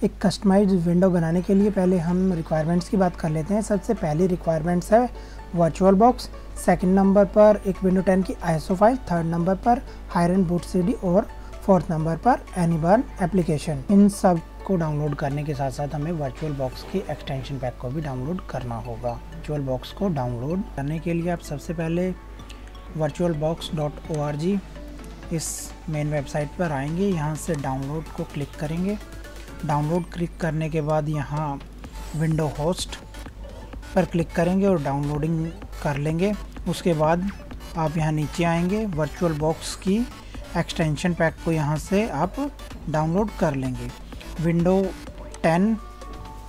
एक customised window बनाने के लिए पहले हम रिक्वायरमेंट्स की बात कर लेते हैं। सबसे पहली रिक्वायरमेंट्स है वर्चुअल बॉक्स, सेकंड नंबर पर एक विंडो 10 की आईएसओ फाइल, थर्ड नंबर पर हायरन बूट सीडी और फोर्थ नंबर पर एनीबर्न एप्लीकेशन। इन सब को डाउनलोड करने के साथ साथ हमें वर्चुअल बॉक्स की एक्सटेंशन पैक को भी डाउनलोड करना होगा। वर्चुअल बॉक्स को डाउनलोड करने के लिए आप सबसे पहले virtualbox.org इस मेन वेबसाइट पर आएंगे। यहाँ से डाउनलोड को क्लिक करेंगे। डाउनलोड क्लिक करने के बाद यहाँ विंडो होस्ट पर क्लिक करेंगे और डाउनलोडिंग कर लेंगे। उसके बाद आप यहाँ नीचे आएंगे, वर्चुअल बॉक्स की एक्सटेंशन पैक को यहाँ से आप डाउनलोड कर लेंगे। विंडो 10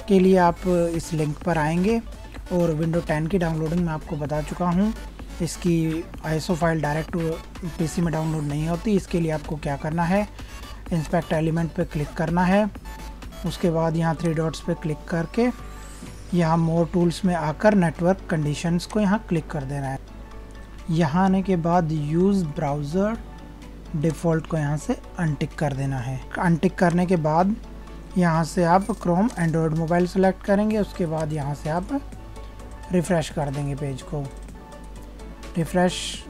के लिए आप इस लिंक पर आएंगे और विंडो 10 की डाउनलोडिंग मैं आपको बता चुका हूँ। इसकी आईएसओ फाइल डायरेक्ट पीसी में डाउनलोड नहीं होती। इसके लिए आपको क्या करना है, इंस्पेक्ट एलिमेंट पे क्लिक करना है। उसके बाद यहाँ 3 डॉट्स पे क्लिक करके यहाँ मोर टूल्स में आकर नेटवर्क कंडीशंस को यहाँ क्लिक कर देना है। यहाँ आने के बाद यूज़ ब्राउज़र डिफ़ॉल्ट को यहाँ से अनटिक कर देना है। अनटिक करने के बाद यहाँ से आप क्रोम एंड्रॉयड मोबाइल सेलेक्ट करेंगे। उसके बाद यहाँ से आप रिफ़्रेश कर देंगे पेज को। रिफ़्रेश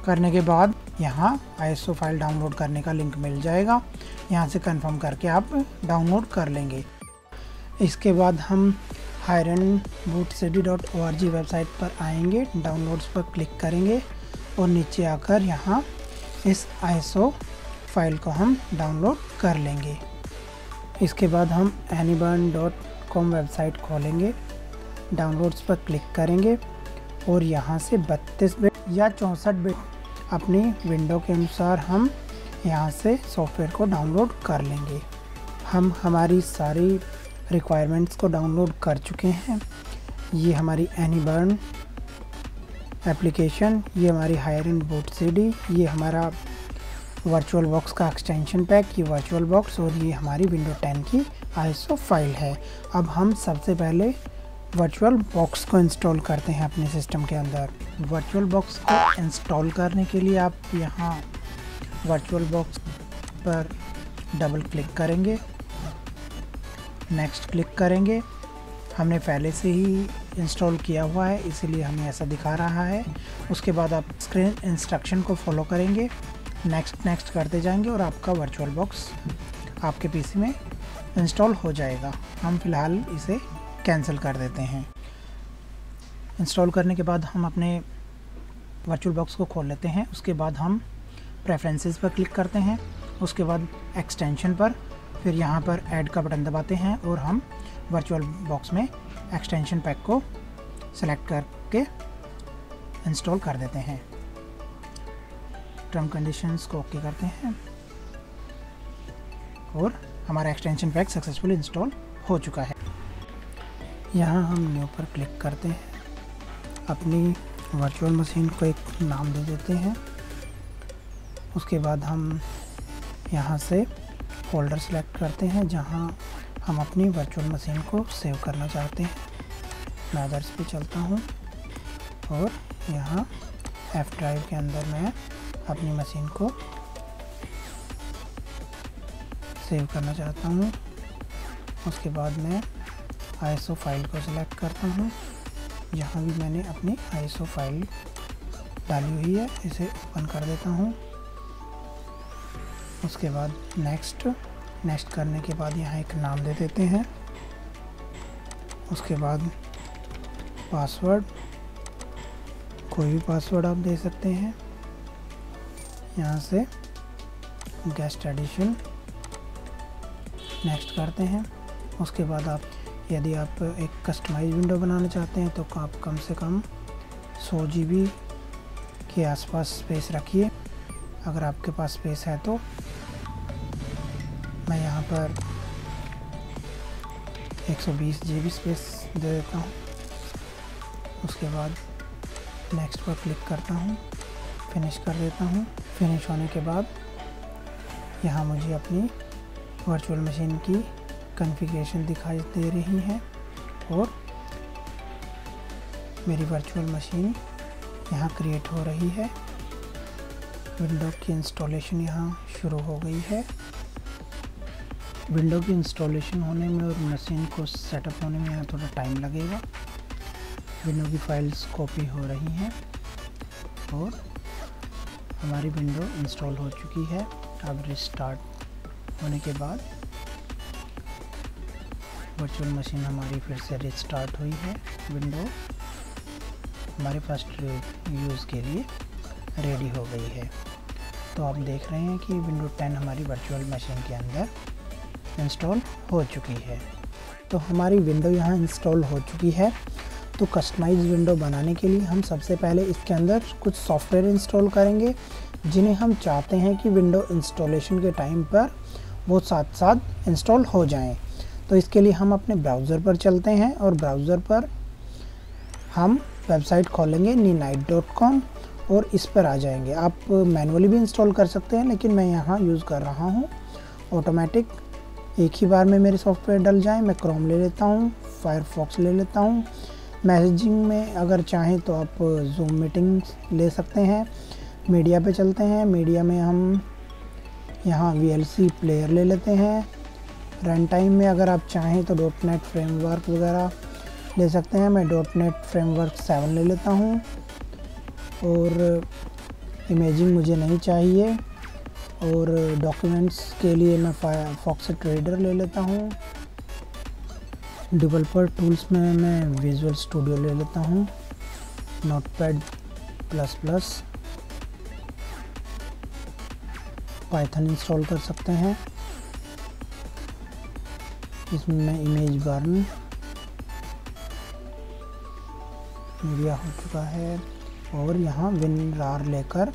करने के बाद यहाँ आईएसओ फाइल डाउनलोड करने का लिंक मिल जाएगा। यहाँ से कंफर्म करके आप डाउनलोड कर लेंगे। इसके बाद हम hirenbootcd.org वेबसाइट पर आएंगे, डाउनलोड्स पर क्लिक करेंगे और नीचे आकर यहाँ इस आईएसओ फाइल को हम डाउनलोड कर लेंगे। इसके बाद हम anyburn.com वेबसाइट खोलेंगे, डाउनलोड्स पर क्लिक करेंगे और यहाँ से 32 बिट या 64 बिट अपनी विंडो के अनुसार हम यहाँ से सॉफ्टवेयर को डाउनलोड कर लेंगे। हम हमारी सारी रिक्वायरमेंट्स को डाउनलोड कर चुके हैं। ये हमारी एनीबर्न एप्लीकेशन, ये हमारी हायरन बूट सीडी, ये हमारा वर्चुअल बॉक्स का एक्सटेंशन पैक, ये वर्चुअल बॉक्स और ये हमारी विंडो 10 की आईएसओ फाइल है। अब हम सबसे पहले वर्चुअल बॉक्स को इंस्टॉल करते हैं अपने सिस्टम के अंदर। वर्चुअल बॉक्स को इंस्टॉल करने के लिए आप यहाँ वर्चुअल बॉक्स पर डबल क्लिक करेंगे, नेक्स्ट क्लिक करेंगे। हमने पहले से ही इंस्टॉल किया हुआ है इसलिए हमें ऐसा दिखा रहा है। उसके बाद आप स्क्रीन इंस्ट्रक्शन को फॉलो करेंगे, नेक्स्ट करते जाएंगे और आपका वर्चुअल बॉक्स आपके पीसी में इंस्टॉल हो जाएगा। हम फिलहाल इसे कैंसिल कर देते हैं। इंस्टॉल करने के बाद हम अपने वर्चुअल बॉक्स को खोल लेते हैं। उसके बाद हम प्रेफरेंसेस पर क्लिक करते हैं, उसके बाद एक्सटेंशन पर, फिर यहाँ पर ऐड का बटन दबाते हैं और हम वर्चुअल बॉक्स में एक्सटेंशन पैक को सेलेक्ट करके इंस्टॉल कर देते हैं। टर्म कंडीशंस को ओके करते हैं और हमारा एक्सटेंशन पैक सक्सेसफुली इंस्टॉल हो चुका है। यहाँ हम न्यू पर क्लिक करते हैं, अपनी वर्चुअल मशीन को एक नाम दे देते हैं। उसके बाद हम यहाँ से फोल्डर सेलेक्ट करते हैं जहाँ हम अपनी वर्चुअल मशीन को सेव करना चाहते हैं। मैं अदर्स पे चलता हूँ और यहाँ F ड्राइव के अंदर मैं अपनी मशीन को सेव करना चाहता हूँ। उसके बाद मैं आईएसओ फाइल को सिलेक्ट करता हूँ। यहाँ भी मैंने अपनी आईएसओ फाइल डाली हुई है, इसे ओपन कर देता हूँ। उसके बाद नेक्स्ट करने के बाद यहाँ एक नाम दे देते हैं। उसके बाद पासवर्ड, कोई भी पासवर्ड आप दे सकते हैं। यहाँ से गेस्ट एडिशन नेक्स्ट करते हैं। उसके बाद आप यदि आप एक कस्टमाइज विंडो बनाना चाहते हैं तो आप कम से कम 100 GB के आसपास स्पेस रखिए। अगर आपके पास स्पेस है तो मैं यहाँ पर 120 GB स्पेस दे देता हूँ। उसके बाद नेक्स्ट पर क्लिक करता हूँ, फिनिश कर देता हूँ। फिनिश होने के बाद यहाँ मुझे अपनी वर्चुअल मशीन की कॉन्फ़िगरेशन दिखाई दे रही है और मेरी वर्चुअल मशीन यहाँ क्रिएट हो रही है। विंडो की इंस्टॉलेशन यहाँ शुरू हो गई है। विंडो की इंस्टॉलेशन होने में और मशीन को सेटअप होने में यहाँ थोड़ा टाइम लगेगा। विंडो की फाइल्स कॉपी हो रही हैं और हमारी विंडो इंस्टॉल हो चुकी है। अब रिस्टार्ट होने के बाद वर्चुअल मशीन हमारी फिर से रिस्टार्ट हुई है। विंडो हमारे फर्स्ट यूज़ के लिए रेडी हो गई है। तो आप देख रहे हैं कि विंडो 10 हमारी वर्चुअल मशीन के अंदर इंस्टॉल हो चुकी है। तो हमारी विंडो यहाँ इंस्टॉल हो चुकी है। तो कस्टमाइज विंडो बनाने के लिए हम सबसे पहले इसके अंदर कुछ सॉफ्टवेयर इंस्टॉल करेंगे जिन्हें हम चाहते हैं कि विंडो इंस्टॉलेशन के टाइम पर वो साथ साथ इंस्टॉल हो जाएं। तो इसके लिए हम अपने ब्राउज़र पर चलते हैं और ब्राउज़र पर हम वेबसाइट खोलेंगे ninite.com और इस पर आ जाएंगे। आप मैनुअली भी इंस्टॉल कर सकते हैं, लेकिन मैं यहाँ यूज़ कर रहा हूँ ऑटोमेटिक। एक ही बार में मेरे सॉफ्टवेयर डल जाएं। मैं क्रोम ले लेता हूँ, फायरफॉक्स ले लेता हूँ। मैसेजिंग में अगर चाहें तो आप जूम मीटिंग ले सकते हैं। मीडिया पे चलते हैं। मीडिया में हम यहाँ VLC प्लेयर ले लेते हैं। रन टाइम में अगर आप चाहें तो .NET फ्रेमवर्क वगैरह ले सकते हैं। मैं .NET फ्रेमवर्क 7 ले लेता हूँ। और इमेजिंग मुझे नहीं चाहिए। और डॉक्यूमेंट्स के लिए मैं फायरफॉक्स रीडर ले लेता हूँ। डेवलपर टूल्स में मैं विजुअल स्टूडियो ले लेता हूँ। नोटपैड ++ पाइथन इंस्टॉल कर सकते हैं। इसमें मैं इमेज बर्न मीडिया हो चुका है और यहाँ WinRAR लेकर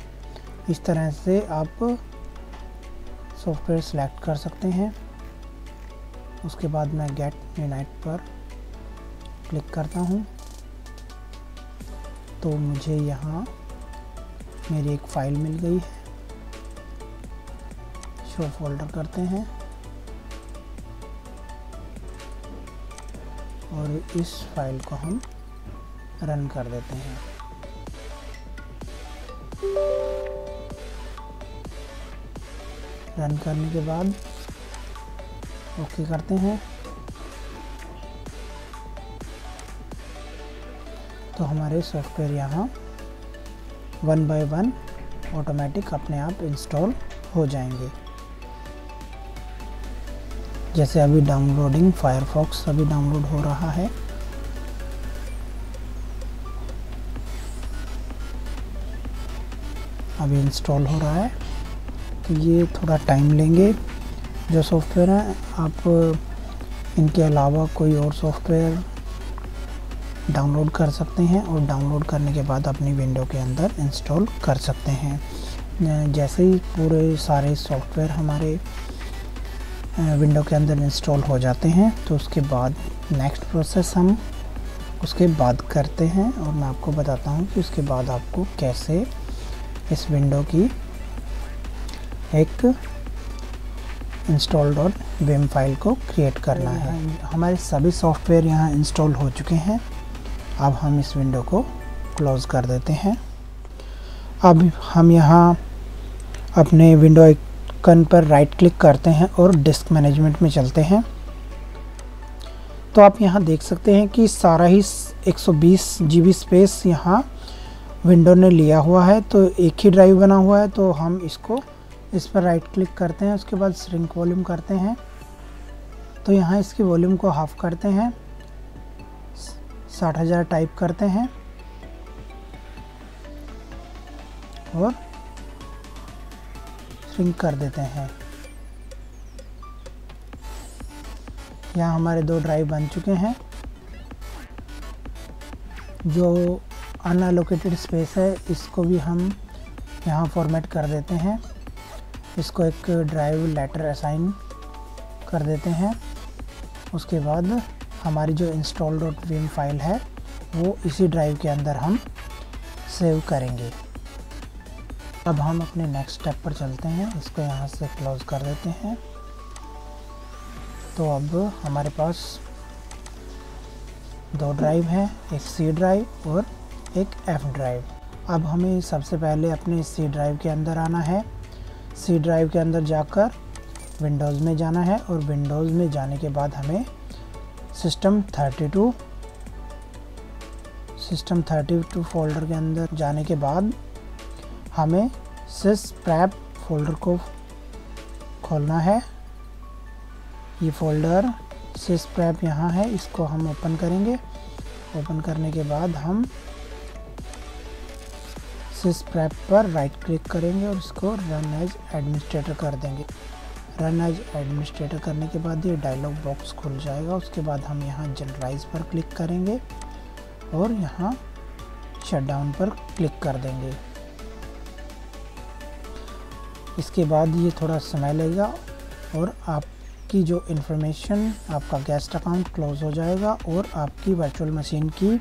इस तरह से आप सॉफ्टवेयर सेलेक्ट कर सकते हैं। उसके बाद मैं गेट यूनाइट पर क्लिक करता हूँ तो मुझे यहाँ मेरी एक फ़ाइल मिल गई है। शो फोल्डर करते हैं और इस फाइल को हम रन कर देते हैं। रन करने के बाद ओके करते हैं तो हमारे सॉफ्टवेयर यहाँ 1 बाय 1 ऑटोमेटिक अपने आप इंस्टॉल हो जाएंगे। जैसे अभी डाउनलोडिंग फायरफॉक्स अभी डाउनलोड हो रहा है। अभी इंस्टॉल हो रहा है तो ये थोड़ा टाइम लेंगे। जो सॉफ्टवेयर है आप इनके अलावा कोई और सॉफ्टवेयर डाउनलोड कर सकते हैं और डाउनलोड करने के बाद अपनी विंडो के अंदर इंस्टॉल कर सकते हैं। जैसे ही पूरे सारे सॉफ्टवेयर हमारे विंडो के अंदर इंस्टॉल हो जाते हैं तो उसके बाद नेक्स्ट प्रोसेस हम उसके बाद करते हैं और मैं आपको बताता हूँ कि उसके बाद आपको कैसे इस विंडो की एक install.vim फाइल को क्रिएट करना है। हमारे सभी सॉफ्टवेयर यहाँ इंस्टॉल हो चुके हैं। अब हम इस विंडो को क्लोज़ कर देते हैं। अब हम यहाँ अपने विंडो आइकन पर राइट क्लिक करते हैं और डिस्क मैनेजमेंट में चलते हैं। तो आप यहाँ देख सकते हैं कि सारा ही 120 GB स्पेस यहाँ विंडो ने लिया हुआ है। तो एक ही ड्राइव बना हुआ है तो हम इस पर राइट क्लिक करते हैं। उसके बाद श्रिंक वॉल्यूम करते हैं तो यहाँ इसकी वॉल्यूम को हाफ करते हैं, 60,000 टाइप करते हैं और श्रिंक कर देते हैं। यहाँ हमारे 2 ड्राइव बन चुके हैं। जो अनएलोकेटेड स्पेस है इसको भी हम यहाँ फॉर्मेट कर देते हैं। इसको एक ड्राइव लेटर असाइन कर देते हैं। उसके बाद हमारी जो install.vim फाइल है वो इसी ड्राइव के अंदर हम सेव करेंगे। अब हम अपने नेक्स्ट स्टेप पर चलते हैं। इसको यहाँ से क्लोज कर देते हैं। तो अब हमारे पास 2 ड्राइव हैं, एक C ड्राइव और एक F ड्राइव। अब हमें सबसे पहले अपने C ड्राइव के अंदर आना है। C ड्राइव के अंदर जाकर विंडोज़ में जाना है और विंडोज़ में जाने के बाद हमें सिस्टम 32 फोल्डर के अंदर जाने के बाद हमें sysprep फोल्डर को खोलना है। ये फोल्डर sysprep यहाँ है, इसको हम ओपन करेंगे। ओपन करने के बाद हम sysprep पर राइट क्लिक करेंगे और इसको रन एज एडमिनिस्ट्रेटर कर देंगे। रन एज एडमिनिस्ट्रेटर करने के बाद ये डायलॉग बॉक्स खुल जाएगा। उसके बाद हम यहाँ जनरलाइज पर क्लिक करेंगे और यहाँ शटडाउन पर क्लिक कर देंगे। इसके बाद ये थोड़ा समय लगेगा और आपकी जो इन्फॉर्मेशन, आपका गेस्ट अकाउंट क्लोज हो जाएगा और आपकी वर्चुअल मशीन की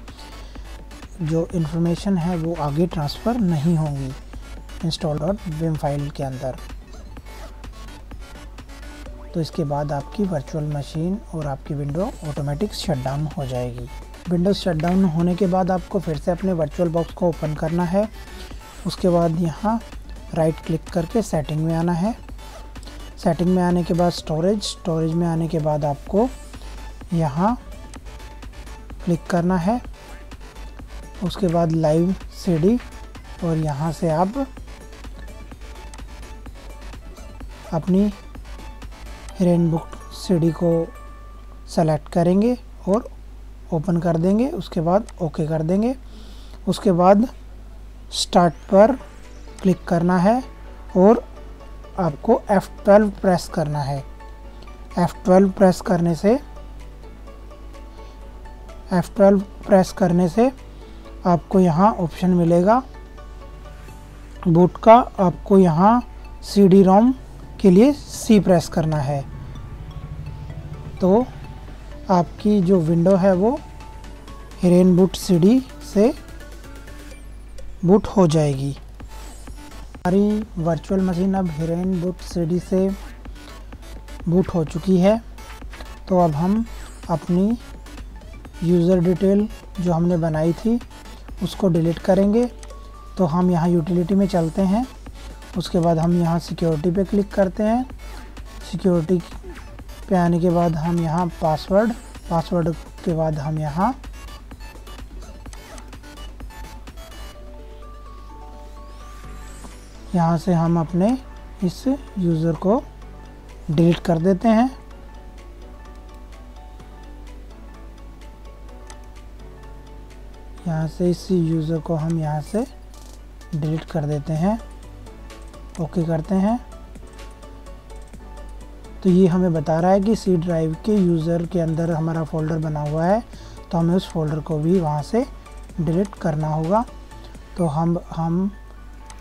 जो इन्फॉर्मेशन है वो आगे ट्रांसफ़र नहीं होंगी install.vim फाइल के अंदर। तो इसके बाद आपकी वर्चुअल मशीन और आपकी विंडो ऑटोमेटिक शटडाउन हो जाएगी। विंडोज़ शटडाउन होने के बाद आपको फिर से अपने वर्चुअल बॉक्स को ओपन करना है। उसके बाद यहाँ राइट क्लिक करके सेटिंग में आना है। सेटिंग में आने के बाद स्टोरेज में आने के बाद आपको यहाँ क्लिक करना है। उसके बाद लाइव CD और यहाँ से आप अपनी रेनबुक CD को सेलेक्ट करेंगे और ओपन कर देंगे। उसके बाद ओके कर देंगे। उसके बाद स्टार्ट पर क्लिक करना है और आपको F12 प्रेस करना है। F12 प्रेस करने से आपको यहाँ ऑप्शन मिलेगा बूट का। आपको यहाँ CD-ROM के लिए C प्रेस करना है, तो आपकी जो विंडो है वो रेनबूट CD से बूट हो जाएगी। हमारी वर्चुअल मशीन अब रेनबूट CD से बूट हो चुकी है। तो अब हम अपनी यूज़र डिटेल जो हमने बनाई थी उसको डिलीट करेंगे। तो हम यहाँ यूटिलिटी में चलते हैं। उसके बाद हम यहाँ सिक्योरिटी पे क्लिक करते हैं। सिक्योरिटी पे आने के बाद हम यहाँ पासवर्ड के बाद हम यहाँ से हम अपने इस यूज़र को डिलीट कर देते हैं। यहाँ से इस यूज़र को हम यहाँ से डिलीट कर देते हैं। ओके करते हैं। तो ये हमें बता रहा है कि C ड्राइव के यूज़र के अंदर हमारा फ़ोल्डर बना हुआ है, तो हमें उस फोल्डर को भी वहाँ से डिलीट करना होगा। तो हम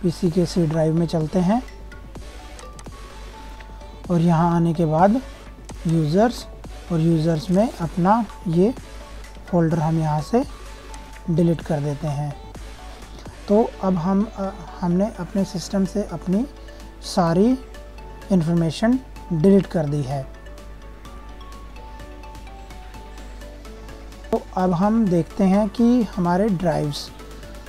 PC के C ड्राइव में चलते हैं और यहाँ आने के बाद यूज़र्स में अपना ये फ़ोल्डर हम यहाँ से डिलीट कर देते हैं। तो अब हमने अपने सिस्टम से अपनी सारी इन्फॉर्मेशन डिलीट कर दी है। तो अब हम देखते हैं कि हमारे ड्राइव्स,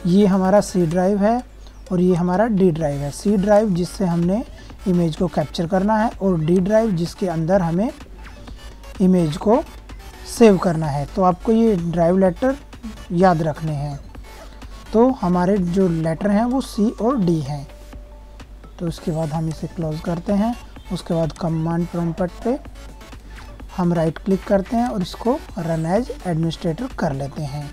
ये हमारा C ड्राइव है और ये हमारा D ड्राइव है। C ड्राइव जिससे हमने इमेज को कैप्चर करना है और D ड्राइव जिसके अंदर हमें इमेज को सेव करना है। तो आपको ये ड्राइव लेटर याद रखने हैं। तो हमारे जो लेटर हैं वो C और D हैं। तो उसके बाद हम इसे क्लोज़ करते हैं। उसके बाद कमांड प्रॉम्प्ट पे हम राइट क्लिक करते हैं और इसको रन एज एडमिनिस्ट्रेटर कर लेते हैं।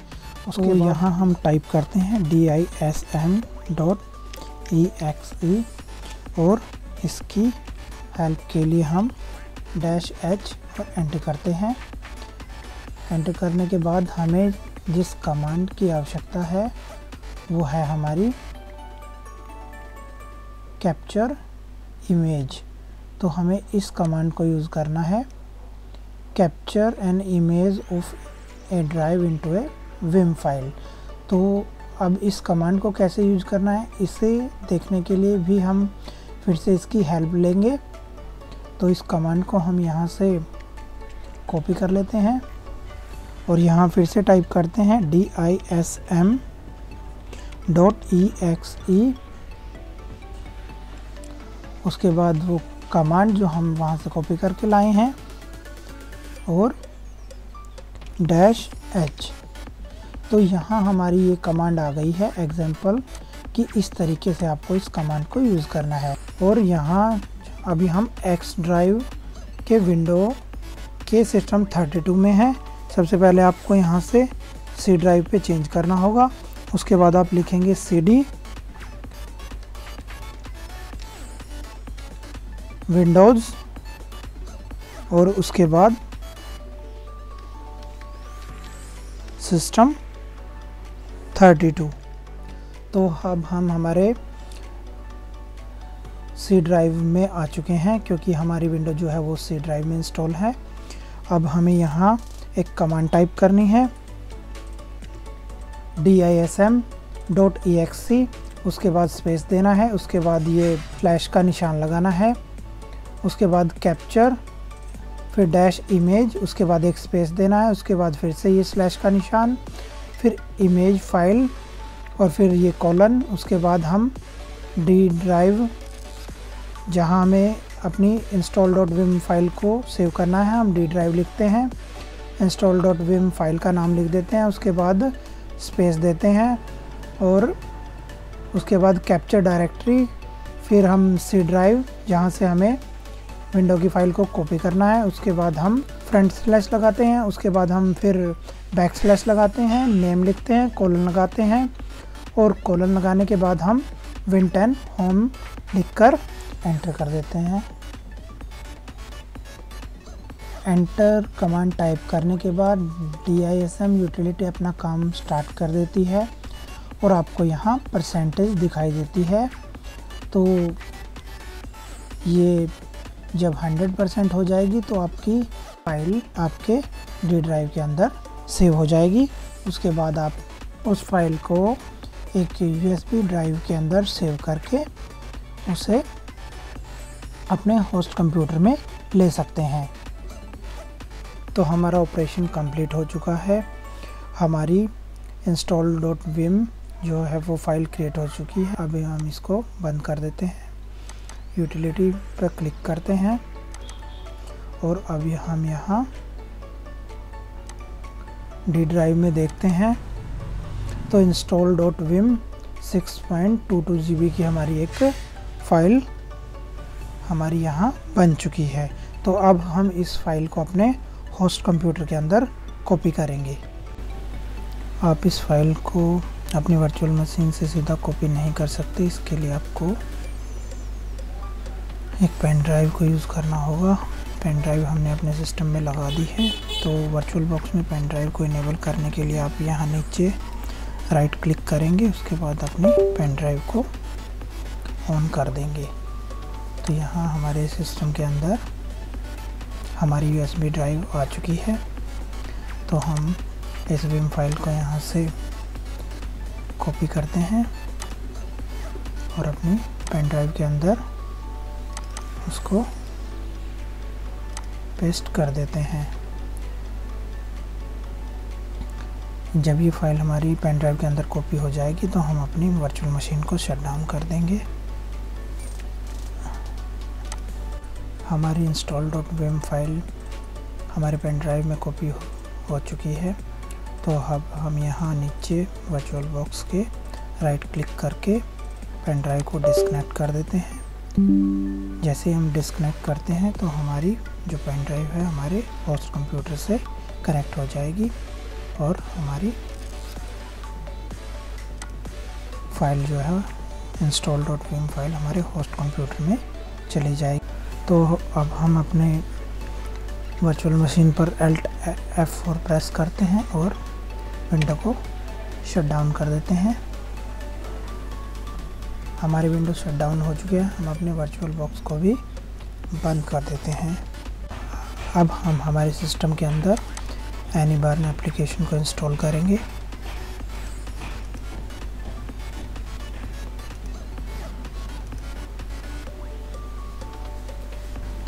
उसके बाद यहाँ हम टाइप करते हैं dism.exe और इसकी हेल्प के लिए हम -h और एंटर करते हैं। एंटर करने के बाद हमें जिस कमांड की आवश्यकता है वो है हमारी कैप्चर इमेज। तो हमें इस कमांड को यूज़ करना है, capture an image of A drive into A Vim file. तो अब इस कमांड को कैसे यूज़ करना है इसे देखने के लिए भी हम फिर से इसकी हेल्प लेंगे। तो इस कमांड को हम यहाँ से कॉपी कर लेते हैं और यहाँ फिर से टाइप करते हैं dism.exe। उसके बाद वो कमांड जो हम वहाँ से कॉपी करके लाए हैं और -h। तो यहाँ हमारी ये कमांड आ गई है एग्जाम्पल कि इस तरीके से आपको इस कमांड को यूज़ करना है। और यहाँ अभी हम X ड्राइव के विंडो के सिस्टम 32 में है। सबसे पहले आपको यहाँ से C ड्राइव पे चेंज करना होगा। उसके बाद आप लिखेंगे CD विंडोज़ और उसके बाद सिस्टम 32। तो अब हम हमारे C ड्राइव में आ चुके हैं क्योंकि हमारी विंडो जो है वो C ड्राइव में इंस्टॉल है। अब हमें यहाँ एक कमांड टाइप करनी है dism.exe, उसके बाद स्पेस देना है, उसके बाद ये फ्लैश का निशान लगाना है, उसके बाद कैप्चर, फिर डैश इमेज, उसके बाद एक स्पेस देना है, उसके बाद फिर से ये स्लैश का निशान, फिर इमेज फाइल और फिर ये कॉलन। उसके बाद हम डी ड्राइव जहाँ हमें अपनी install.vim फाइल को सेव करना है, हम डी ड्राइव लिखते हैं, install.vim फाइल का नाम लिख देते हैं, उसके बाद स्पेस देते हैं और उसके बाद कैप्चर डायरेक्टरी, फिर हम C ड्राइव जहाँ से हमें विंडो की फ़ाइल को कॉपी करना है, उसके बाद हम फ्रंट स्लैश लगाते हैं, उसके बाद हम फिर बैक स्लैश लगाते हैं, नेम लिखते हैं, कॉलन लगाते हैं और कॉलन लगाने के बाद हम win10 होम लिखकर एंटर कर देते हैं। एंटर कमांड टाइप करने के बाद dism यूटिलिटी अपना काम स्टार्ट कर देती है और आपको यहाँ परसेंटेज दिखाई देती है। तो ये जब 100% हो जाएगी तो आपकी फ़ाइल आपके डी ड्राइव के अंदर सेव हो जाएगी। उसके बाद आप उस फाइल को एक USB ड्राइव के अंदर सेव करके उसे अपने होस्ट कंप्यूटर में ले सकते हैं। तो हमारा ऑपरेशन कंप्लीट हो चुका है। हमारी install.vim जो है वो फाइल क्रिएट हो चुकी है। अभी हम इसको बंद कर देते हैं, यूटिलिटी पर क्लिक करते हैं और अभी हम यहाँ डी ड्राइव में देखते हैं तो install.vim 6.22 GB की हमारी एक फ़ाइल हमारी यहाँ बन चुकी है। तो अब हम इस फाइल को अपने होस्ट कंप्यूटर के अंदर कॉपी करेंगे। आप इस फाइल को अपनी वर्चुअल मशीन से सीधा कॉपी नहीं कर सकते, इसके लिए आपको एक पेन ड्राइव को यूज़ करना होगा। पेन ड्राइव हमने अपने सिस्टम में लगा दी है। तो वर्चुअल बॉक्स में पेन ड्राइव को इनेबल करने के लिए आप यहाँ नीचे राइट क्लिक करेंगे, उसके बाद अपनी पेन ड्राइव को ऑन कर देंगे। तो यहाँ हमारे सिस्टम के अंदर हमारी USB ड्राइव आ चुकी है। तो हम इस विम फाइल को यहाँ से कॉपी करते हैं और अपनी पेन ड्राइव के अंदर उसको पेस्ट कर देते हैं। जब ये फाइल हमारी पेन ड्राइव के अंदर कॉपी हो जाएगी तो हम अपनी वर्चुअल मशीन को शट डाउन कर देंगे। हमारी install.vim फाइल हमारे पेन ड्राइव में कॉपी हो चुकी है। तो अब हम यहाँ नीचे वर्चुअल बॉक्स के राइट क्लिक करके पेन ड्राइव को डिस्कनेक्ट कर देते हैं। जैसे हम डिस्कनेक्ट करते हैं तो हमारी जो पेन ड्राइव है हमारे होस्ट कंप्यूटर से कनेक्ट हो जाएगी और हमारी फाइल जो है install.vim फाइल हमारे होस्ट कंप्यूटर में चली जाएगी। तो अब हम अपने वर्चुअल मशीन पर Alt F4 प्रेस करते हैं और विंडो को शट डाउन कर देते हैं। हमारी विंडो शट डाउन हो चुकी है। हम अपने वर्चुअल बॉक्स को भी बंद कर देते हैं। अब हम हमारे सिस्टम के अंदर एनीबार्न एप्लीकेशन को इंस्टॉल करेंगे।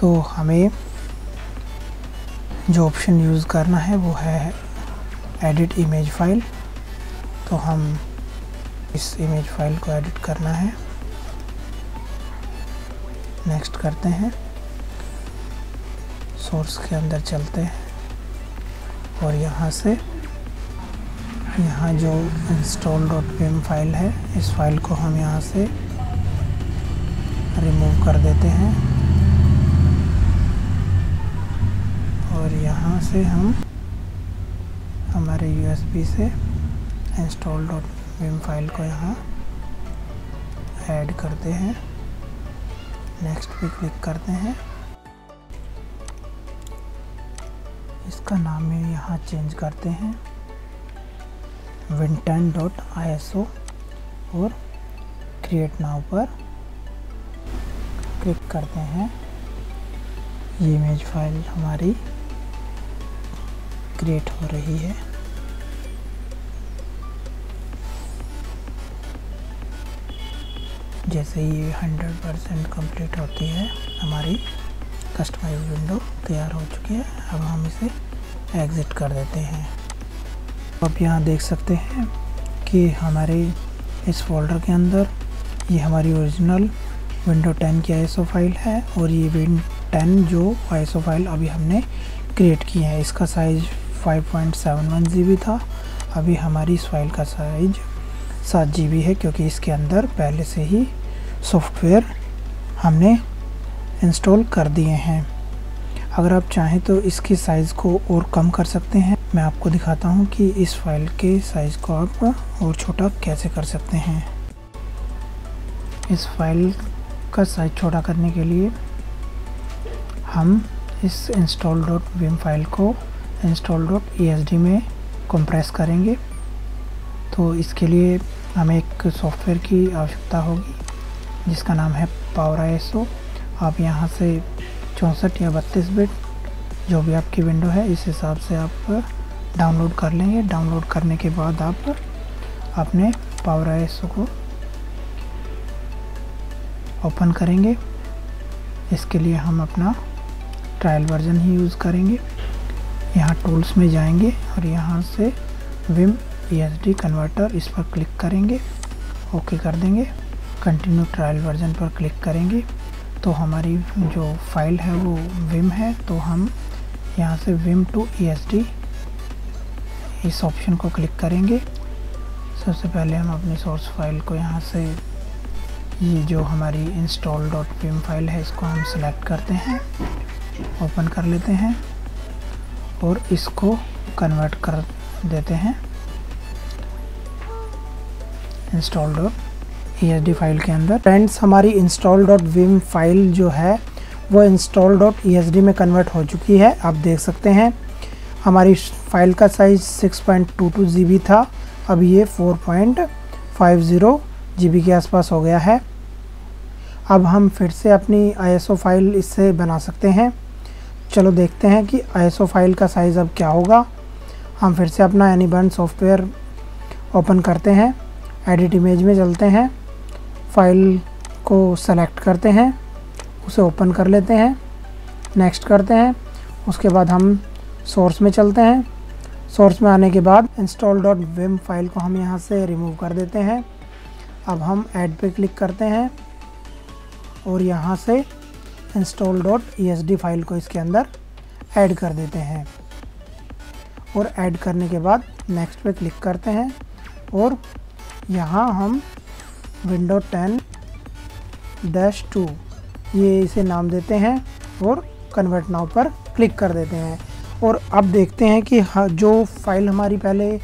तो हमें जो ऑप्शन यूज़ करना है वो है एडिट इमेज फाइल। तो हम इस इमेज फाइल को एडिट करना है, नेक्स्ट करते हैं। सोर्स के अंदर चलते हैं और यहाँ से यहाँ जो install.vim फाइल है, इस फाइल को हम यहाँ से रिमूव कर देते हैं और यहाँ से हम हमारे USB से install.vim फाइल को यहाँ ऐड करते हैं। नेक्स्ट पे क्लिक करते हैं। इसका नाम में यहाँ चेंज करते हैं win10.iso और क्रिएट नाउ पर क्लिक करते हैं। ये इमेज फाइल हमारी क्रिएट हो रही है। जैसे ये 100% कंप्लीट होती है, हमारी कस्टमाइज विंडो तैयार हो चुकी है। अब हम इसे एग्ज़िट कर देते हैं। आप यहाँ देख सकते हैं कि हमारे इस फोल्डर के अंदर ये हमारी ओरिजिनल विंडो 10 की ISO फाइल है और ये विंडो 10 जो ISO फाइल अभी हमने क्रिएट की है, इसका साइज़ 5.71 GB था। अभी हमारी इस फाइल का साइज 7 GB है, क्योंकि इसके अंदर पहले से ही सॉफ्टवेयर हमने इंस्टॉल कर दिए हैं। अगर आप चाहें तो इसके साइज़ को और कम कर सकते हैं। मैं आपको दिखाता हूं कि इस फाइल के साइज़ को आप और छोटा कैसे कर सकते हैं। इस फाइल का साइज़ छोटा करने के लिए हम इस install.vim फाइल को install.esd में कंप्रेस करेंगे। तो इसके लिए हमें एक सॉफ्टवेयर की आवश्यकता होगी जिसका नाम है पावर ISO। आप यहाँ से 64 या 32 बिट जो भी आपकी विंडो है इस हिसाब से आप डाउनलोड कर लेंगे। डाउनलोड करने के बाद आप अपने पावर ISO को ओपन करेंगे। इसके लिए हम अपना ट्रायल वर्जन ही यूज़ करेंगे। यहाँ टूल्स में जाएंगे और यहाँ से विम ESD कन्वर्टर इस पर क्लिक करेंगे, ओके कर देंगे। कंटिन्यू ट्रायल वर्जन पर क्लिक करेंगे तो हमारी जो फाइल है वो विम है। तो हम यहाँ से विम टू ESD इस ऑप्शन को क्लिक करेंगे। सबसे पहले हम अपनी सोर्स फाइल को यहाँ से, ये जो हमारी install.vim फाइल है, इसको हम सेलेक्ट करते हैं, ओपन कर लेते हैं और इसको कन्वर्ट कर देते हैं install.esd फाइल के अंदर। फ्रेंड्स, हमारी install.vim फाइल जो है वो install.esd में कन्वर्ट हो चुकी है। आप देख सकते हैं हमारी फाइल का साइज़ 6.22 GB था, अब ये 4.50 GB के आसपास हो गया है। अब हम फिर से अपनी ISO फाइल इससे बना सकते हैं। चलो देखते हैं कि ISO फाइल का साइज़ अब क्या होगा। हम फिर से अपना एनीबर्न सॉफ्टवेयर ओपन करते हैं, एडिट इमेज में चलते हैं, फाइल को सेलेक्ट करते हैं, उसे ओपन कर लेते हैं, नेक्स्ट करते हैं। उसके बाद हम सोर्स में चलते हैं। सोर्स में आने के बाद install.vim फाइल को हम यहाँ से रिमूव कर देते हैं। अब हम ऐड पे क्लिक करते हैं और यहाँ से install.esd फाइल को इसके अंदर ऐड कर देते हैं और ऐड करने के बाद नेक्स्ट पे क्लिक करते हैं और यहाँ हम विंडो 10-2 ये इसे नाम देते हैं और कन्वर्ट नाउ पर क्लिक कर देते हैं। और अब देखते हैं कि जो फाइल हमारी पहले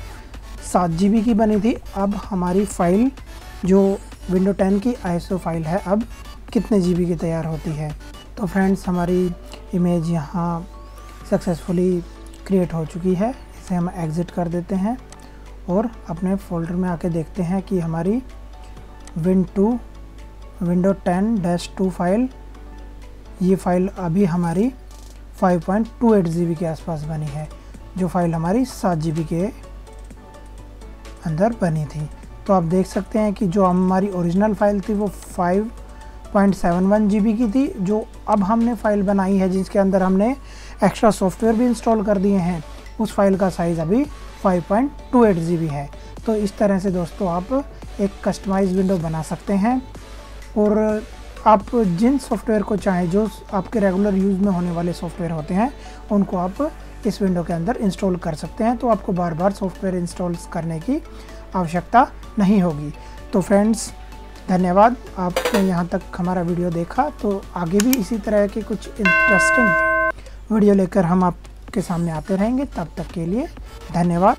7 GB की बनी थी, अब हमारी फाइल जो विंडो 10 की ISO फाइल है अब कितने GB की तैयार होती है। तो फ्रेंड्स, हमारी इमेज यहाँ सक्सेसफुली क्रिएट हो चुकी है। इसे हम एग्ज़िट कर देते हैं और अपने फोल्डर में आके देखते हैं कि हमारी विंडो 10-2 फाइल, ये फाइल अभी हमारी 5.28 GB के आसपास बनी है, जो फाइल हमारी 7 GB के अंदर बनी थी। तो आप देख सकते हैं कि जो हमारी ओरिजिनल फाइल थी वो 5.71 GB की थी, जो अब हमने फाइल बनाई है जिसके अंदर हमने एक्स्ट्रा सॉफ्टवेयर भी इंस्टॉल कर दिए हैं, उस फाइल का साइज़ अभी 5.28 GB है। तो इस तरह से दोस्तों आप एक कस्टमाइज विंडो बना सकते हैं और आप जिन सॉफ्टवेयर को चाहें, जो आपके रेगुलर यूज़ में होने वाले सॉफ्टवेयर होते हैं, उनको आप इस विंडो के अंदर इंस्टॉल कर सकते हैं। तो आपको बार बार सॉफ्टवेयर इंस्टॉल करने की आवश्यकता नहीं होगी। तो फ्रेंड्स, धन्यवाद, आपने यहाँ तक हमारा वीडियो देखा। तो आगे भी इसी तरह के कुछ इंटरेस्टिंग वीडियो लेकर हम आपके सामने आते रहेंगे। तब तक के लिए धन्यवाद।